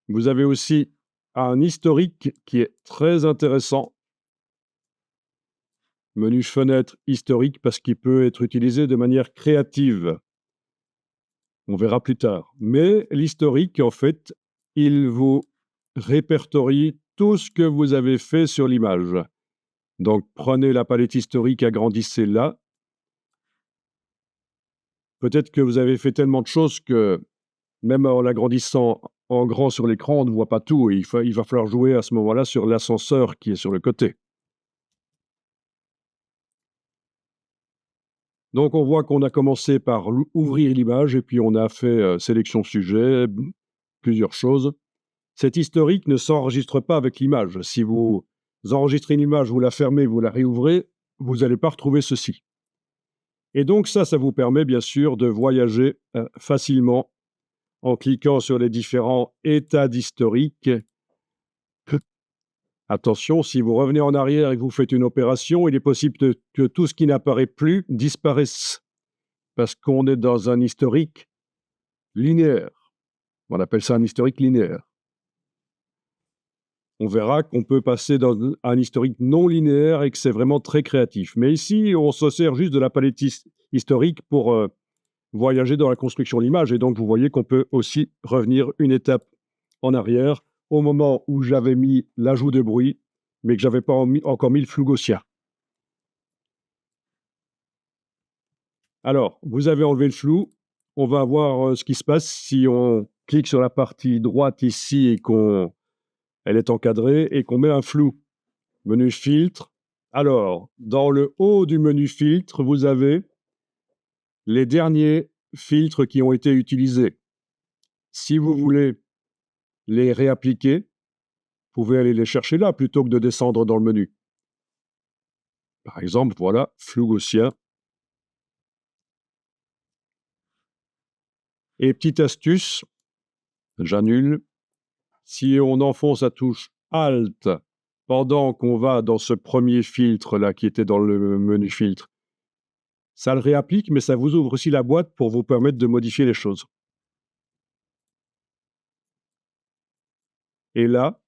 Vous avez aussi un historique qui est très intéressant. Menu fenêtre historique parce qu'il peut être utilisé de manière créative. On verra plus tard. Mais l'historique, en fait, il vous répertorie tout ce que vous avez fait sur l'image. Donc, prenez la palette historique, agrandissez-la. Peut-être que vous avez fait tellement de choses que, même en l'agrandissant en grand sur l'écran, on ne voit pas tout et il va falloir jouer à ce moment-là sur l'ascenseur qui est sur le côté. Donc on voit qu'on a commencé par ouvrir l'image et puis on a fait sélection sujet, plusieurs choses. Cet historique ne s'enregistre pas avec l'image. Si vous enregistrez une image, vous la fermez, vous la réouvrez, vous n'allez pas retrouver ceci. Et donc ça vous permet bien sûr de voyager facilement en cliquant sur les différents états d'historique. Attention, si vous revenez en arrière et que vous faites une opération, il est possible que tout ce qui n'apparaît plus disparaisse, parce qu'on est dans un historique linéaire. On appelle ça un historique linéaire. On verra qu'on peut passer dans un historique non linéaire et que c'est vraiment très créatif. Mais ici, on se sert juste de la palette historique pour voyager dans la construction de l'image. Et donc, vous voyez qu'on peut aussi revenir une étape en arrière au moment où j'avais mis l'ajout de bruit, mais que je n'avais pas encore mis le flou gaussien. Alors, vous avez enlevé le flou. On va voir ce qui se passe si on clique sur la partie droite ici et elle est encadrée et qu'on met un flou. Menu filtre. Alors, dans le haut du menu filtre, vous avez les derniers filtres qui ont été utilisés. Si vous voulez les réappliquer, vous pouvez aller les chercher là plutôt que de descendre dans le menu. Par exemple, voilà, flou gaussien. Et petite astuce, j'annule. Si on enfonce la touche Alt pendant qu'on va dans ce premier filtre-là qui était dans le menu filtre, ça le réapplique, mais ça vous ouvre aussi la boîte pour vous permettre de modifier les choses. Et là,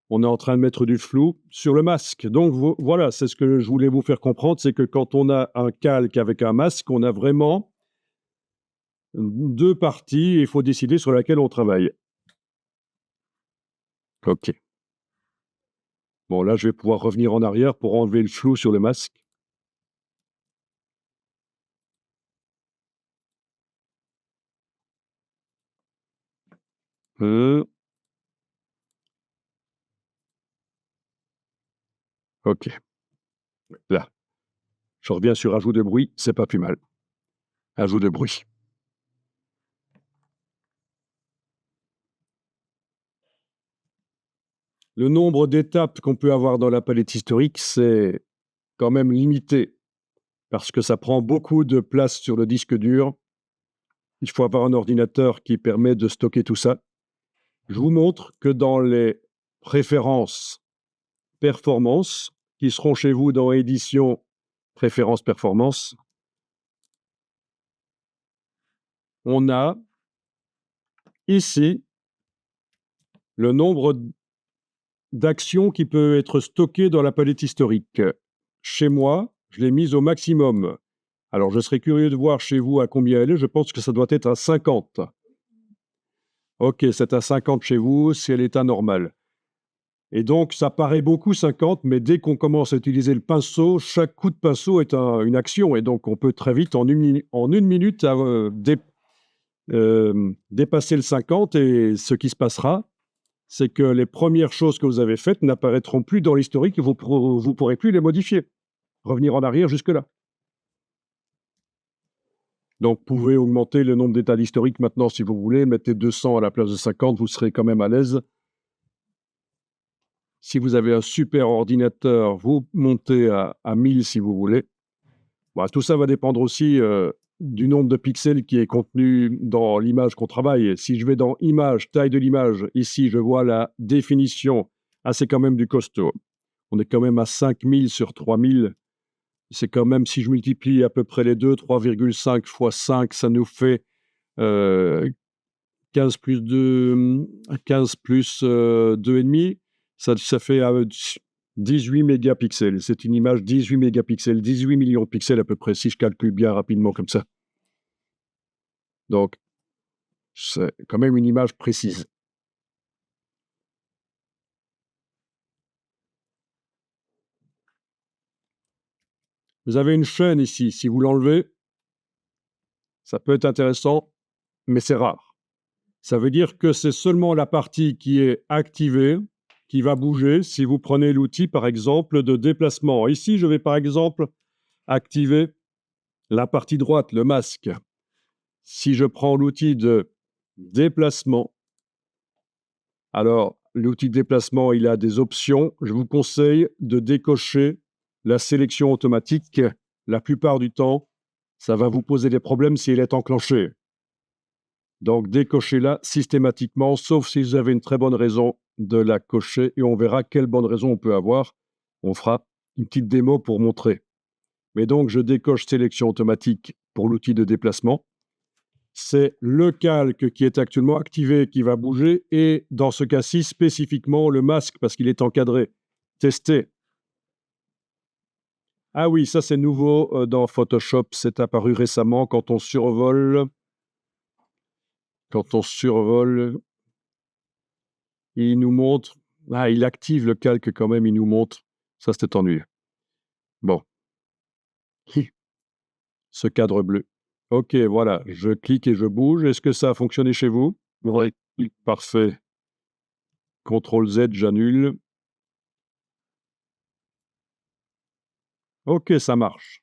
on est en train de mettre du flou sur le masque. Donc voilà, c'est ce que je voulais vous faire comprendre, c'est que quand on a un calque avec un masque, on a vraiment deux parties et il faut décider sur laquelle on travaille. OK. Bon, là, je vais pouvoir revenir en arrière pour enlever le flou sur le masque. OK. Là, je reviens sur ajout de bruit, c'est pas plus mal. Ajout de bruit. Le nombre d'étapes qu'on peut avoir dans la palette historique, c'est quand même limité parce que ça prend beaucoup de place sur le disque dur. Il faut avoir un ordinateur qui permet de stocker tout ça. Je vous montre que dans les préférences performance, qui seront chez vous dans édition préférences performance, on a ici le nombre d'actions qui peut être stocké dans la palette historique. Chez moi, je l'ai mise au maximum. Alors, je serais curieux de voir chez vous à combien elle est. Je pense que ça doit être à 50. OK, c'est à 50 chez vous, c'est l'état normal. Et donc, ça paraît beaucoup 50, mais dès qu'on commence à utiliser le pinceau, chaque coup de pinceau est une action. Et donc, on peut très vite, en une minute, dépasser le 50. Et ce qui se passera, c'est que les premières choses que vous avez faites n'apparaîtront plus dans l'historique et vous ne pourrez plus les modifier. Revenir en arrière jusque-là. Donc, vous pouvez augmenter le nombre d'états d'historique maintenant si vous voulez. Mettez 200 à la place de 50, vous serez quand même à l'aise. Si vous avez un super ordinateur, vous montez à 1000 si vous voulez. Bon, tout ça va dépendre aussi du nombre de pixels qui est contenu dans l'image qu'on travaille. Si je vais dans Image, taille de l'image, ici, je vois la définition. Ah, c'est quand même du costaud. On est quand même à 5000 sur 3000. C'est quand même, si je multiplie à peu près les deux, 3,5 fois 5, ça nous fait 15 plus 2, 15 plus 2,5. Ça fait 18 mégapixels. C'est une image 18 mégapixels, 18 millions de pixels à peu près, si je calcule bien rapidement comme ça. Donc, c'est quand même une image précise. Vous avez une chaîne ici. Si vous l'enlevez, Ça peut être intéressant, mais c'est rare. Ça veut dire que c'est seulement la partie qui est activée qui va bouger si vous prenez l'outil, par exemple, de déplacement. Ici, je vais, par exemple, activer la partie droite, le masque. Si je prends l'outil de déplacement, alors l'outil de déplacement, il a des options. Je vous conseille de décocher la sélection automatique. La plupart du temps, ça va vous poser des problèmes si elle est enclenchée. Donc, décochez-la systématiquement, sauf si vous avez une très bonne raison de la cocher, et on verra quelle bonne raison on peut avoir. On fera une petite démo pour montrer. Mais donc, je décoche sélection automatique pour l'outil de déplacement. C'est le calque qui est actuellement activé qui va bouger, et dans ce cas-ci, spécifiquement le masque, parce qu'il est encadré. Tester. Ah oui, ça c'est nouveau dans Photoshop, c'est apparu récemment quand on survole. Il nous montre. Ah, il active le calque quand même, il nous montre. Ça, c'était ennuyeux. Bon. Ce cadre bleu. OK, voilà, je clique et je bouge. Est-ce que ça a fonctionné chez vous? Oui. Parfait. CTRL Z, j'annule. OK, ça marche.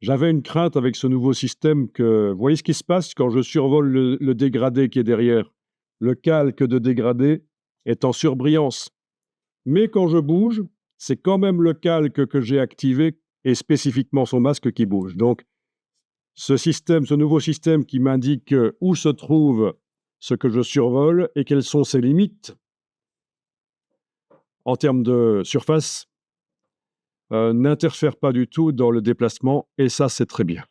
J'avais une crainte avec ce nouveau système que... Vous voyez ce qui se passe quand je survole le dégradé qui est derrière? Le calque de dégradé est en surbrillance. Mais quand je bouge, c'est quand même le calque que j'ai activé et spécifiquement son masque qui bouge. Donc, ce nouveau système qui m'indique où se trouve ce que je survole et quelles sont ses limites en termes de surface, n'interfère pas du tout dans le déplacement, et ça, c'est très bien.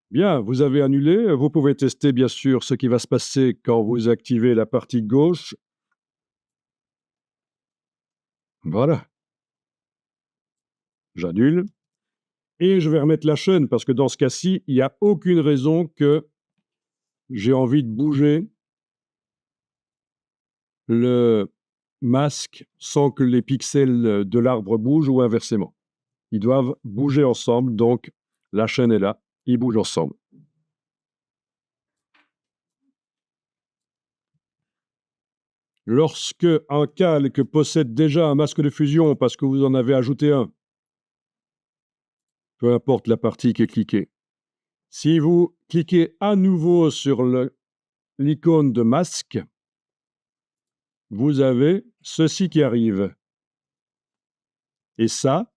Bien, vous avez annulé. Vous pouvez tester, bien sûr, ce qui va se passer quand vous activez la partie gauche. Voilà. J'annule. Et je vais remettre la chaîne, parce que dans ce cas-ci, il n'y a aucune raison que j'ai envie de bouger le masque sans que les pixels de l'arbre bougent ou inversement. Ils doivent bouger ensemble, donc la chaîne est là, ils bougent ensemble. Lorsque un calque possède déjà un masque de fusion parce que vous en avez ajouté un, peu importe la partie qui est cliquée, si vous cliquez à nouveau sur l'icône de masque, vous avez ceci qui arrive. Et ça,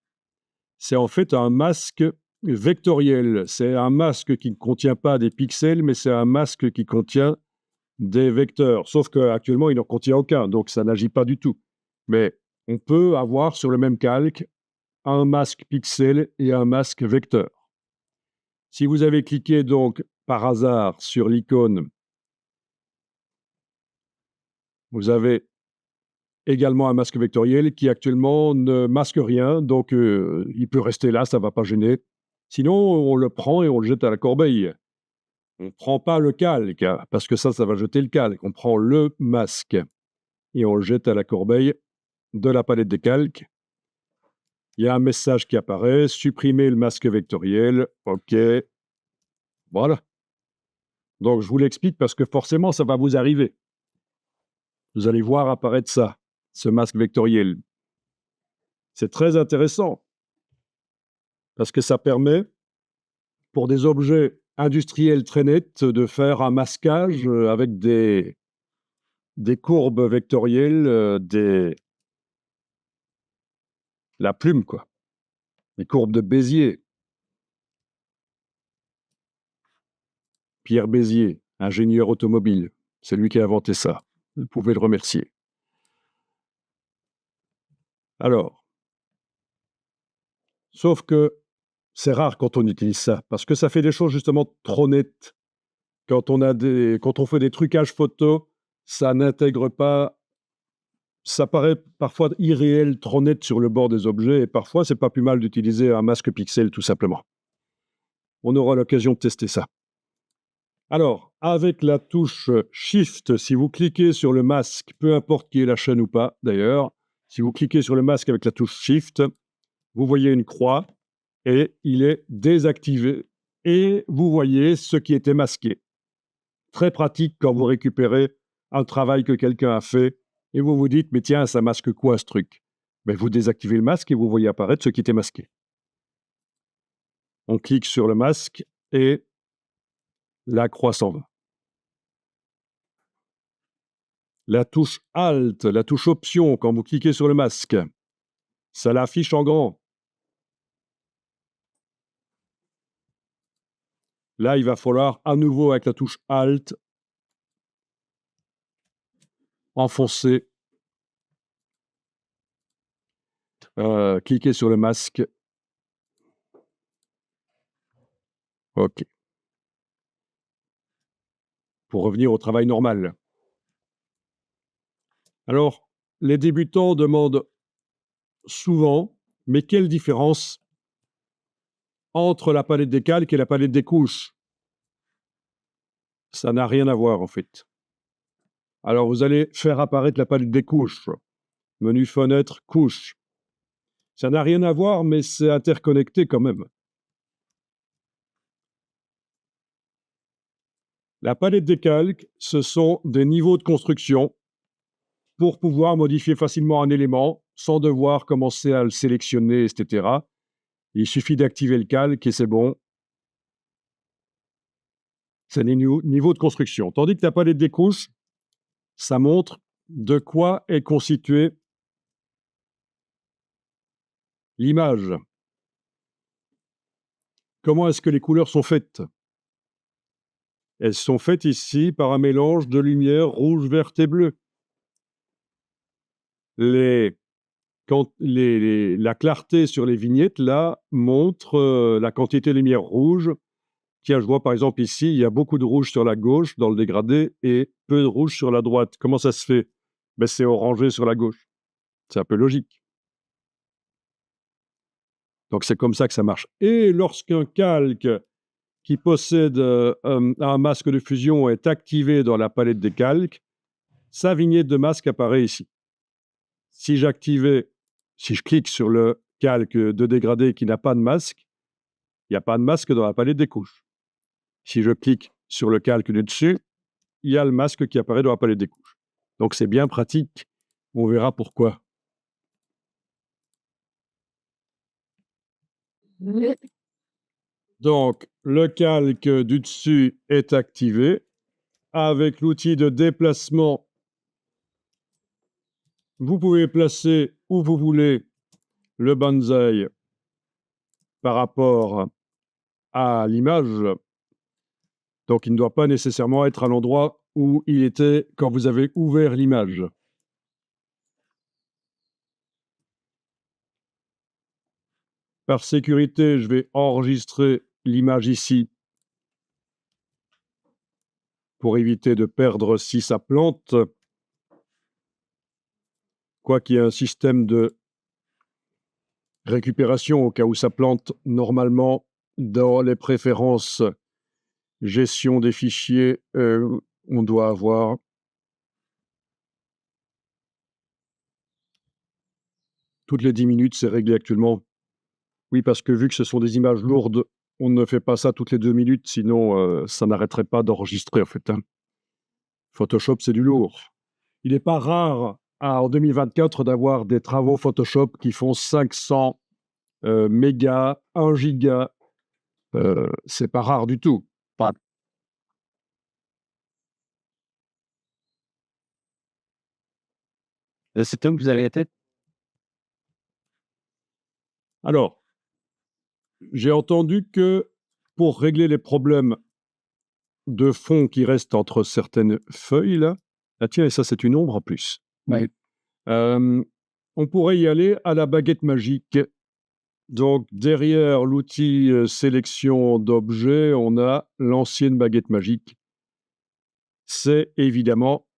c'est en fait un masque vectoriel. C'est un masque qui ne contient pas des pixels, mais c'est un masque qui contient des vecteurs. Sauf qu'actuellement, il n'en contient aucun, donc ça n'agit pas du tout. Mais on peut avoir sur le même calque un masque pixel et un masque vecteur. Si vous avez cliqué donc par hasard sur l'icône, vous avez également un masque vectoriel qui actuellement ne masque rien, donc il peut rester là, ça ne va pas gêner. Sinon, on le prend et on le jette à la corbeille. On ne prend pas le calque, hein, parce que ça va jeter le calque. On prend le masque et on le jette à la corbeille de la palette des calques. Il y a un message qui apparaît, supprimer le masque vectoriel, OK. Voilà. Donc, je vous l'explique parce que forcément, ça va vous arriver. Vous allez voir apparaître ça, ce masque vectoriel. C'est très intéressant parce que ça permet, pour des objets industriels très nets, de faire un masquage avec des courbes vectorielles, la plume, quoi. Les courbes de Bézier. Pierre Bézier, ingénieur automobile, c'est lui qui a inventé ça. Vous pouvez le remercier. Alors, sauf que c'est rare quand on utilise ça, parce que ça fait des choses justement trop nettes. Quand on fait des trucages photos, ça n'intègre pas, ça paraît parfois irréel, trop net sur le bord des objets, et parfois c'est pas plus mal d'utiliser un masque pixel tout simplement. On aura l'occasion de tester ça. Alors, avec la touche Shift, si vous cliquez sur le masque, peu importe qui est la chaîne ou pas d'ailleurs, si vous cliquez sur le masque avec la touche Shift, vous voyez une croix et il est désactivé et vous voyez ce qui était masqué. Très pratique quand vous récupérez un travail que quelqu'un a fait et vous vous dites, mais tiens, ça masque quoi ce truc? Ben, vous désactivez le masque et vous voyez apparaître ce qui était masqué. On clique sur le masque et la croix s'en va. La touche Alt, la touche Option, quand vous cliquez sur le masque, ça l'affiche en grand. Là, il va falloir à nouveau, avec la touche Alt, enfoncer, cliquer sur le masque. OK. Pour revenir au travail normal. Alors, les débutants demandent souvent, mais quelle différence entre la palette des calques et la palette des couches? Ça n'a rien à voir, en fait. Alors, vous allez faire apparaître la palette des couches. Menu fenêtre, couche. Ça n'a rien à voir, mais c'est interconnecté quand même. La palette des calques, ce sont des niveaux de construction pour pouvoir modifier facilement un élément sans devoir commencer à le sélectionner, etc. Il suffit d'activer le calque et c'est bon. C'est des niveaux de construction. Tandis que la palette des couches, ça montre de quoi est constituée l'image. Comment est-ce que les couleurs sont faites? Elles sont faites ici par un mélange de lumière rouge, verte et bleue. La clarté sur les vignettes, là, montre la quantité de lumière rouge. Tiens, je vois par exemple ici, il y a beaucoup de rouge sur la gauche dans le dégradé et peu de rouge sur la droite. Comment ça se fait? Ben, c'est orangé sur la gauche. C'est un peu logique. Donc c'est comme ça que ça marche. Et lorsqu'un calque qui possède un masque de fusion est activé dans la palette des calques, sa vignette de masque apparaît ici. Si je clique sur le calque de dégradé qui n'a pas de masque, il n'y a pas de masque dans la palette des couches. Si je clique sur le calque du dessus, il y a le masque qui apparaît dans la palette des couches. Donc c'est bien pratique. On verra pourquoi. Donc, le calque du dessus est activé. Avec l'outil de déplacement, vous pouvez placer où vous voulez le bonsaï par rapport à l'image. Donc, il ne doit pas nécessairement être à l'endroit où il était quand vous avez ouvert l'image. Par sécurité, je vais enregistrer l'image ici pour éviter de perdre si ça plante. Quoi qu'il y ait un système de récupération au cas où ça plante, normalement, dans les préférences gestion des fichiers, on doit avoir toutes les 10 minutes, c'est réglé actuellement. Oui, parce que vu que ce sont des images lourdes, on ne fait pas ça toutes les 2 minutes, sinon ça n'arrêterait pas d'enregistrer en fait, hein. Photoshop, c'est du lourd. Il n'est pas rare en 2024 d'avoir des travaux Photoshop qui font 500 mégas, 1 giga. C'est pas rare du tout. Le système que vous avez été? Alors, j'ai entendu que pour régler les problèmes de fond qui restent entre certaines feuilles, là, ah tiens, et ça c'est une ombre en plus. Oui. On pourrait y aller à la baguette magique. Donc, derrière l'outil sélection d'objets, on a l'ancienne baguette magique. C'est évidemment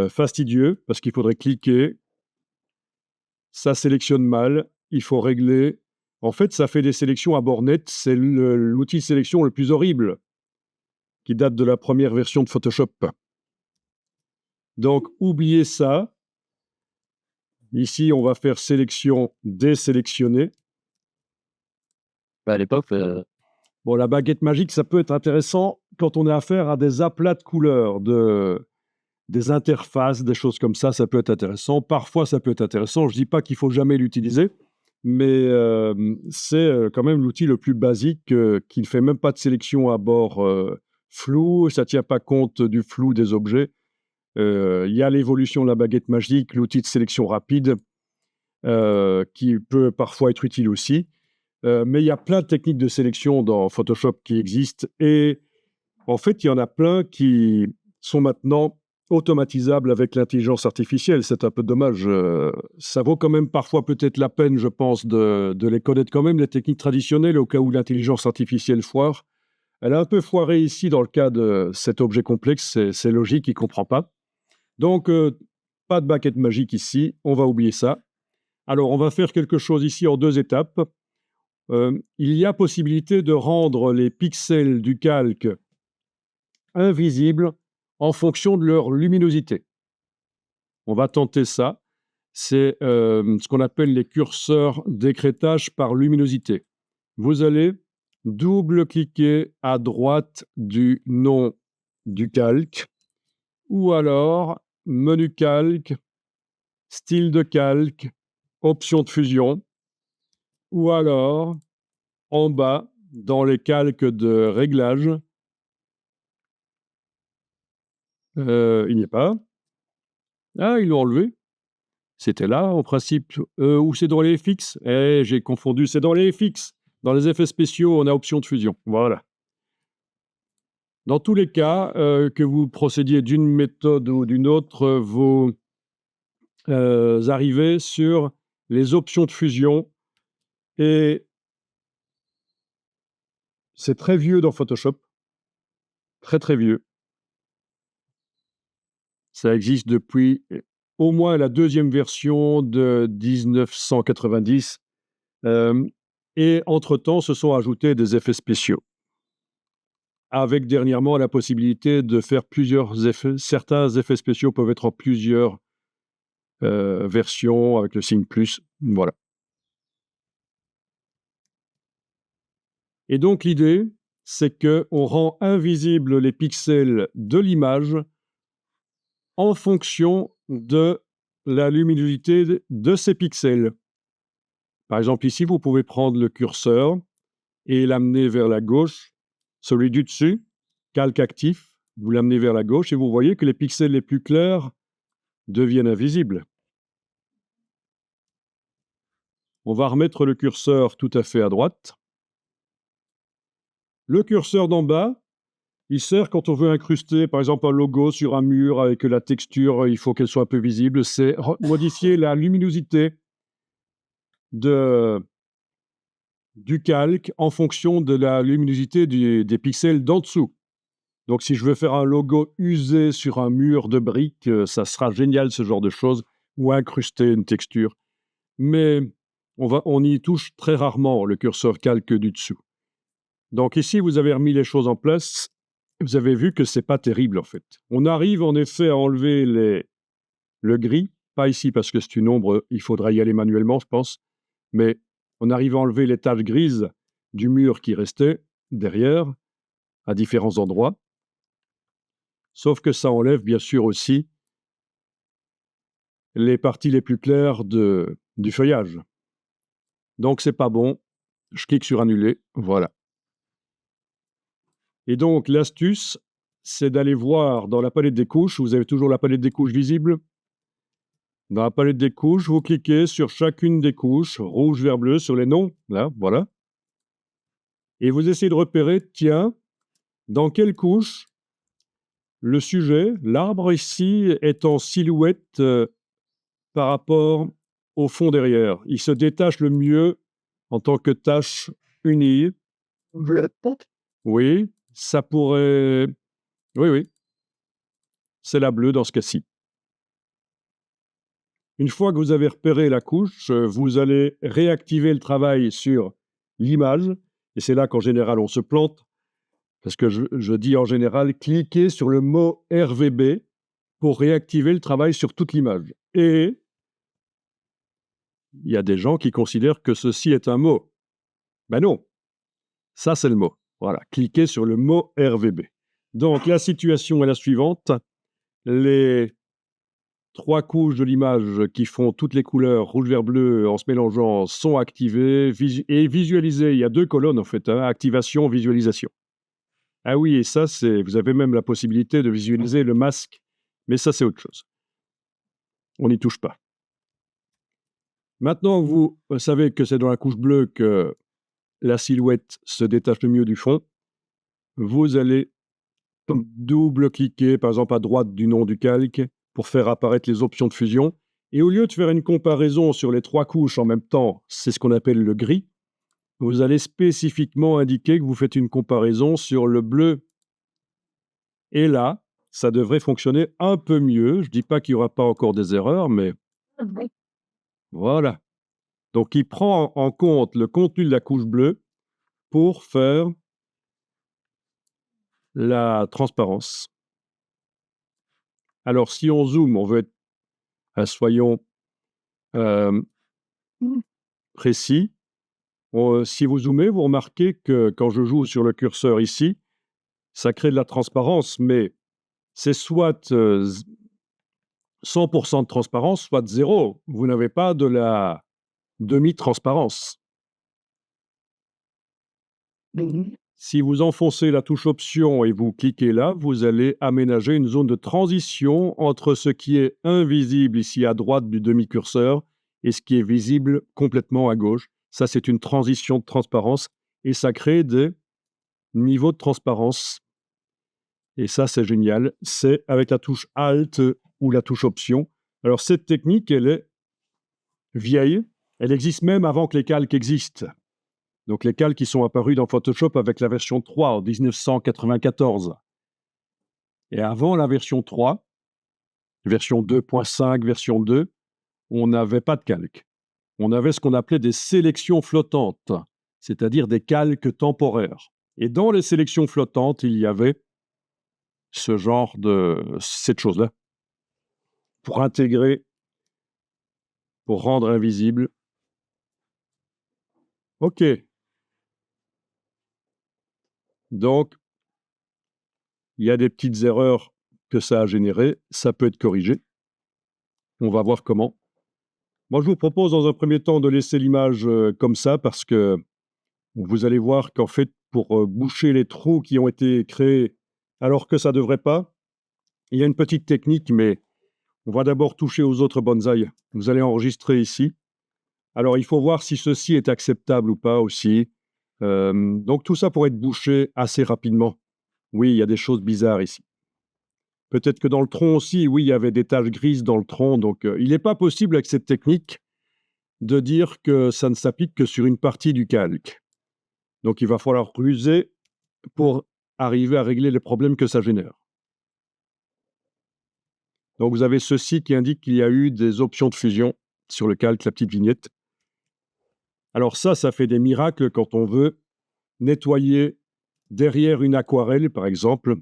fastidieux parce qu'il faudrait cliquer. Ça sélectionne mal. Il faut régler. En fait, ça fait des sélections à bornette. C'est l'outil de sélection le plus horrible qui date de la première version de Photoshop. Donc, oubliez ça. Ici, on va faire sélection désélectionner. À l'époque, Bon, la baguette magique, ça peut être intéressant quand on a affaire à des aplats de couleurs, des interfaces, des choses comme ça peut être intéressant. Parfois, ça peut être intéressant. Je ne dis pas qu'il faut jamais l'utiliser, mais c'est quand même l'outil le plus basique qui ne fait même pas de sélection à bord flou, ça ne tient pas compte du flou des objets. Il y a l'évolution de la baguette magique, l'outil de sélection rapide, qui peut parfois être utile aussi. Mais il y a plein de techniques de sélection dans Photoshop qui existent et en fait, il y en a plein qui sont maintenant automatisables avec l'intelligence artificielle. C'est un peu dommage. Ça vaut quand même parfois peut-être la peine, je pense, de les connaître quand même, les techniques traditionnelles, au cas où l'intelligence artificielle foire. Elle a un peu foiré ici dans le cas de cet objet complexe. C'est logique, il ne comprend pas. Donc, pas de baguette magique ici. On va oublier ça. Alors, on va faire quelque chose ici en 2 étapes. Il y a possibilité de rendre les pixels du calque invisibles en fonction de leur luminosité. On va tenter ça. C'est ce qu'on appelle les curseurs d'écrêtage par luminosité. Vous allez double-cliquer à droite du nom du calque ou alors menu calque, style de calque, option de fusion ou alors en bas dans les calques de réglage. Il n'y est pas. Ah, ils l'ont enlevé. C'était là, en principe. Ou c'est dans les FX? Eh, j'ai confondu. C'est dans les FX. Dans les effets spéciaux, on a option de fusion. Voilà. Dans tous les cas, que vous procédiez d'une méthode ou d'une autre, vous arrivez sur les options de fusion et c'est très vieux dans Photoshop. Très, très vieux. Ça existe depuis au moins la 2e version de 1990. Et entre-temps, se sont ajoutés des effets spéciaux. Avec dernièrement la possibilité de faire plusieurs effets. Certains effets spéciaux peuvent être en plusieurs versions avec le signe plus. Voilà. Et donc l'idée, c'est qu'on rend invisibles les pixels de l'image en fonction de la luminosité de ces pixels. Par exemple, ici, vous pouvez prendre le curseur et l'amener vers la gauche, celui du dessus, calque actif, vous l'amenez vers la gauche et vous voyez que les pixels les plus clairs deviennent invisibles. On va remettre le curseur tout à fait à droite. Le curseur d'en bas, il sert quand on veut incruster, par exemple, un logo sur un mur avec la texture, il faut qu'elle soit un peu visible. C'est modifier la luminosité du calque en fonction de la luminosité des pixels d'en dessous. Donc, si je veux faire un logo usé sur un mur de briques, ça sera génial, ce genre de choses, ou incruster une texture. Mais on y touche très rarement le curseur calque du dessous. Donc ici, vous avez remis les choses en place. Vous avez vu que c'est pas terrible, en fait. On arrive en effet à enlever le gris, pas ici parce que c'est une ombre, il faudra y aller manuellement, je pense, mais on arrive à enlever les taches grises du mur qui restait derrière, à différents endroits. Sauf que ça enlève bien sûr aussi les parties les plus claires du feuillage. Donc c'est pas bon. Je clique sur annuler, voilà. Et donc l'astuce, c'est d'aller voir dans la palette des couches, vous avez toujours la palette des couches visible. Dans la palette des couches, vous cliquez sur chacune des couches, rouge, vert, bleu, sur les noms, là, voilà. Et vous essayez de repérer, tiens, dans quelle couche le sujet, l'arbre ici, est en silhouette par rapport au fond derrière. Il se détache le mieux en tant que tache unie. Oui, ça pourrait... Oui, oui. C'est la bleue dans ce cas-ci. Une fois que vous avez repéré la couche, vous allez réactiver le travail sur l'image. Et c'est là qu'en général, on se plante. Parce que je dis en général, cliquez sur le mot RVB pour réactiver le travail sur toute l'image. Et il y a des gens qui considèrent que ceci est un mot. Ben non, ça c'est le mot. Voilà, cliquez sur le mot RVB. Donc, la situation est la suivante. Les 3 couches de l'image qui font toutes les couleurs rouge, vert, bleu en se mélangeant sont activées et visualisées. Il y a 2 colonnes en fait, hein, activation, visualisation. Ah oui, et ça, vous avez même la possibilité de visualiser le masque, mais ça, c'est autre chose. On n'y touche pas. Maintenant, vous savez que c'est dans la couche bleue que la silhouette se détache le mieux du fond. Vous allez double-cliquer, par exemple, à droite du nom du calque pour faire apparaître les options de fusion. Et au lieu de faire une comparaison sur les 3 couches en même temps, c'est ce qu'on appelle le gris, vous allez spécifiquement indiquer que vous faites une comparaison sur le bleu. Et là, ça devrait fonctionner un peu mieux. Je ne dis pas qu'il n'y aura pas encore des erreurs, mais voilà. Donc, il prend en compte le contenu de la couche bleue pour faire la transparence. Alors, si on zoome, on veut être, soyons précis. Si vous zoomez, vous remarquez que quand je joue sur le curseur ici, ça crée de la transparence, mais c'est soit 100% de transparence, soit 0. Vous n'avez pas de la demi-transparence. Si vous enfoncez la touche Option et vous cliquez là, vous allez aménager une zone de transition entre ce qui est invisible ici à droite du demi-curseur et ce qui est visible complètement à gauche. Ça, c'est une transition de transparence et ça crée des niveaux de transparence. Et ça, c'est génial. C'est avec la touche Alt ou la touche Option. Alors, cette technique, elle est vieille. Elle existe même avant que les calques existent. Donc, les calques qui sont apparus dans Photoshop avec la version 3 en 1994. Et avant la version 3, version 2.5, version 2, on n'avait pas de calque. On avait ce qu'on appelait des sélections flottantes, c'est-à-dire des calques temporaires. Et dans les sélections flottantes, il y avait cette chose-là, pour intégrer, pour rendre invisible. OK. Donc, il y a des petites erreurs que ça a générées. Ça peut être corrigé. On va voir comment. Moi, je vous propose dans un premier temps de laisser l'image comme ça parce que vous allez voir qu'en fait, pour boucher les trous qui ont été créés alors que ça ne devrait pas, il y a une petite technique, mais on va d'abord toucher aux autres bonsaïs. Vous allez enregistrer ici. Alors, il faut voir si ceci est acceptable ou pas aussi. Donc, tout ça pourrait être bouché assez rapidement. Oui, il y a des choses bizarres ici. Peut-être que dans le tronc aussi, oui, il y avait des taches grises dans le tronc. Donc, il n'est pas possible avec cette technique de dire que ça ne s'applique que sur une partie du calque. Donc, il va falloir ruser pour arriver à régler les problèmes que ça génère. Donc, vous avez ceci qui indique qu'il y a eu des options de fusion sur le calque, la petite vignette. Alors ça fait des miracles quand on veut nettoyer derrière une aquarelle, par exemple.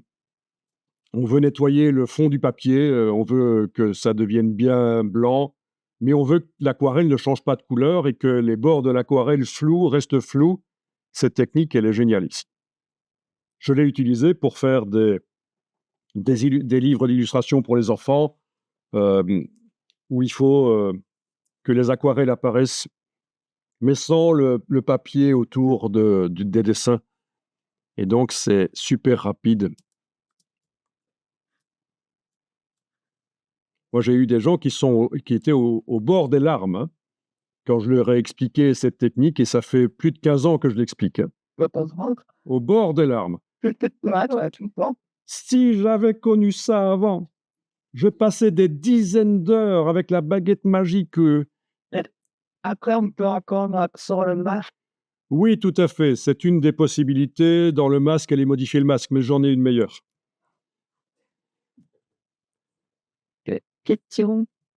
On veut nettoyer le fond du papier, on veut que ça devienne bien blanc, mais on veut que l'aquarelle ne change pas de couleur et que les bords de l'aquarelle restent flous. Cette technique, elle est géniale ici. Je l'ai utilisée pour faire des livres d'illustration pour les enfants, où il faut que les aquarelles apparaissent, mais sans le papier autour des dessins. Et donc, c'est super rapide. Moi, j'ai eu des gens qui étaient au bord des larmes, hein, quand je leur ai expliqué cette technique, et ça fait plus de 15 ans que je l'explique. Hein. Au bord des larmes. Si j'avais connu ça avant, je passais des dizaines d'heures avec la baguette magique. Après, on peut encore mettre sur le masque. Oui, tout à fait. C'est une des possibilités. Dans le masque, aller modifier le masque, mais j'en ai une meilleure. Question.